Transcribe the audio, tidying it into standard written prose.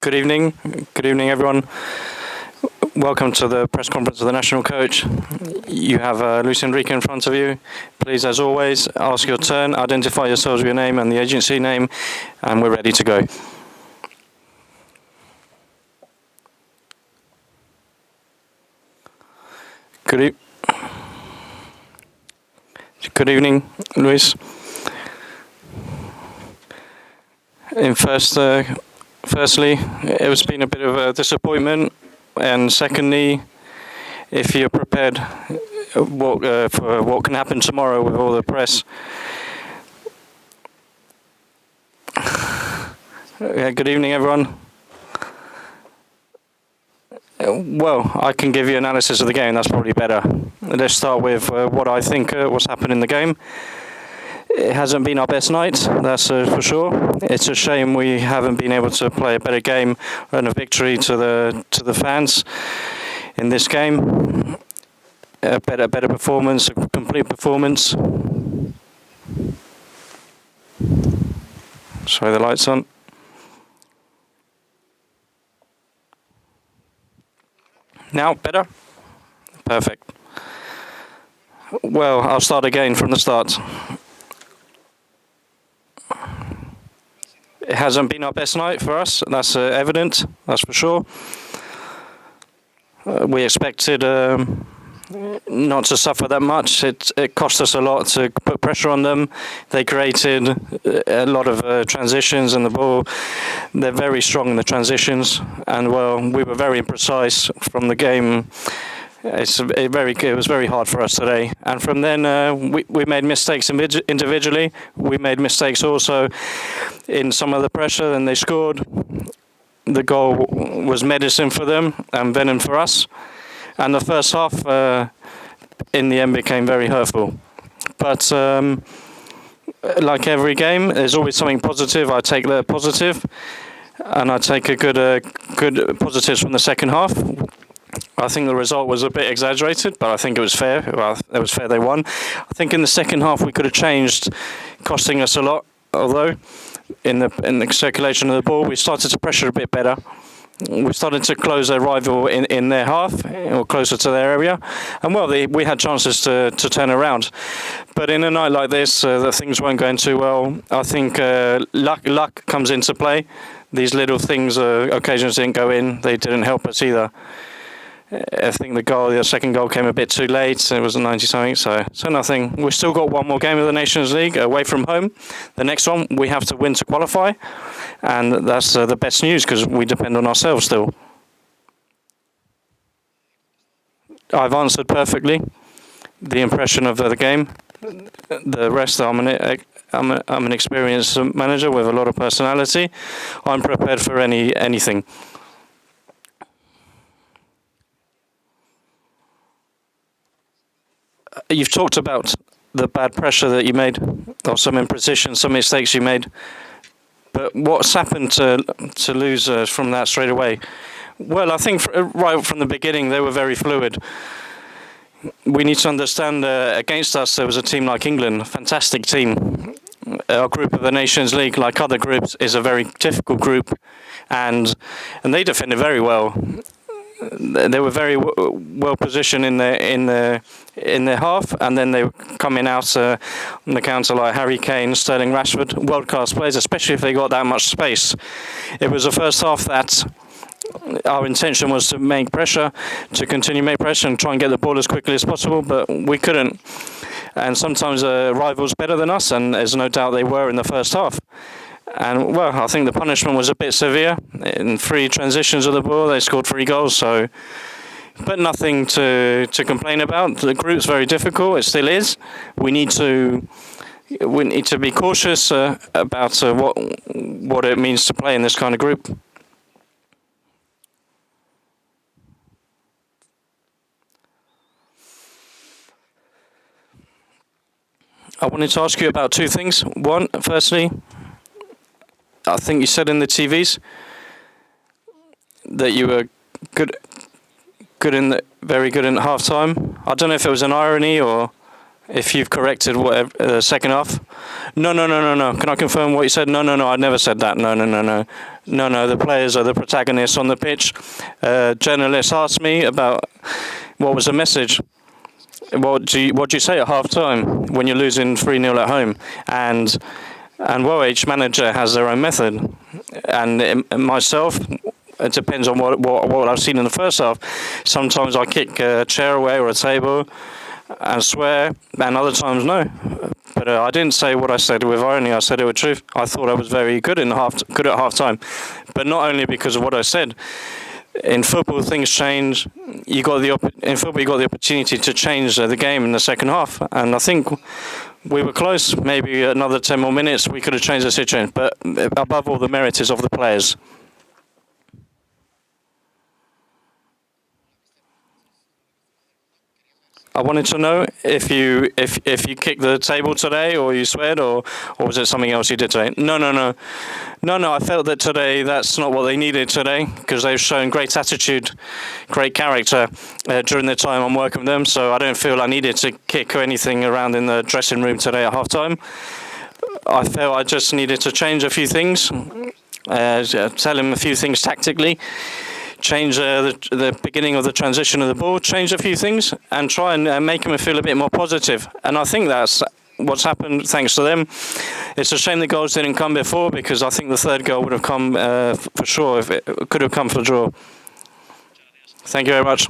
Good evening. Good evening, everyone. Welcome to the press conference of the national coach. You have Luis Enrique in front of you. Please, as always, ask your turn, identify yourselves with your name and the agency name, and we're ready to go. Good evening, Luis. Firstly, it has been a bit of a disappointment, and secondly, if you're prepared for what can happen tomorrow with all the press. Good evening, everyone. Well, I can give you analysis of the game. That's probably better. Let's start with what I think what's happened in the game. It hasn't been our best night, that's for sure. It's a shame we haven't been able to play a better game and a victory to the fans in this game. A better performance, a complete performance. Sorry, the light's on. Now, better? Perfect. Well, I'll start again from the start. It hasn't been our best night for us, that's evident, that's for sure. We expected not to suffer that much. It cost us a lot to put pressure on them. They created a lot of transitions and the ball. They're very strong in the transitions, and well, we were very imprecise from the game. It was very hard for us today, and from then we made mistakes individually. We made mistakes also in some of the pressure, and they scored. The goal was medicine for them and venom for us, and the first half in the end became very hurtful. But like every game, there's always something positive. I take the positive, and I take a good positives from the second half. I think the result was a bit exaggerated, but I think it was fair. Well, it was fair they won. I think in the second half we could have changed, costing us a lot. Although in the circulation of the ball, we started to pressure a bit better. We started to close their rival in their half, or closer to their area, and well, we had chances to turn around. But in a night like this, the things weren't going too well. I think luck comes into play. These little things, occasions didn't go in. They didn't help us either. I think the second goal came a bit too late. It was a 90-something, so nothing. We've still got one more game of the Nations League away from home. The next one we have to win to qualify, and that's the best news because we depend on ourselves still. I've answered perfectly the impression of the game. The rest, I'm an experienced manager with a lot of personality. I'm prepared for anything. You've talked about the bad pressure that you made, or some imprecision, some mistakes you made. But what's happened to lose from that straight away? Well, I think right from the beginning they were very fluid. We need to understand against us there was a team like England, a fantastic team. Our group of the Nations League, like other groups, is a very difficult group, and they defended very well. They were very well positioned in their half, and then they were coming out on the counter like Harry Kane, Sterling, Rashford, world-class players, especially if they got that much space. It was the first half that our intention was to make pressure, to continue make pressure and try and get the ball as quickly as possible, but we couldn't. And sometimes rivals better than us, and there's no doubt they were in the first half. And well, I think the punishment was a bit severe. In 3 transitions of the ball, they scored 3 goals. But nothing to complain about. The group's very difficult. It still is. We need to be cautious about what it means to play in this kind of group. I wanted to ask you about 2 things. One, firstly, I think you said in the TVs that you were very good in half-time. I don't know if it was an irony or if you've corrected whatever the second half. No. Can I confirm what you said? No. I never said that. No. No, the players are the protagonists on the pitch. Journalists asked me about what was the message. What do you say at half time when you're losing 3-0 at home? And well, each manager has their own method. And myself, it depends on what I've seen in the first half. Sometimes I kick a chair away or a table and swear, and other times no. But I didn't say what I said with irony. I said it with truth. I thought I was very good at half time, but not only because of what I said. In football, things change. In football, you got the opportunity to change the game in the second half, and I think we were close. Maybe another 10 more minutes, we could have changed the situation. But above all, the merit is of the players. I wanted to know if you kicked the table today, or you sweared, or was it something else you did today? No. I felt that today that's not what they needed today, because they've shown great attitude, great character during the time I'm working with them. So I don't feel I needed to kick or anything around in the dressing room today at half time. I felt I just needed to change a few things, tell him a few things tactically. Change the beginning of the transition of the ball, change a few things, and try and make them feel a bit more positive. And I think that's what's happened thanks to them. It's a shame the goals didn't come before, because I think the third goal would have come for sure if it could have come for a draw. Thank you very much.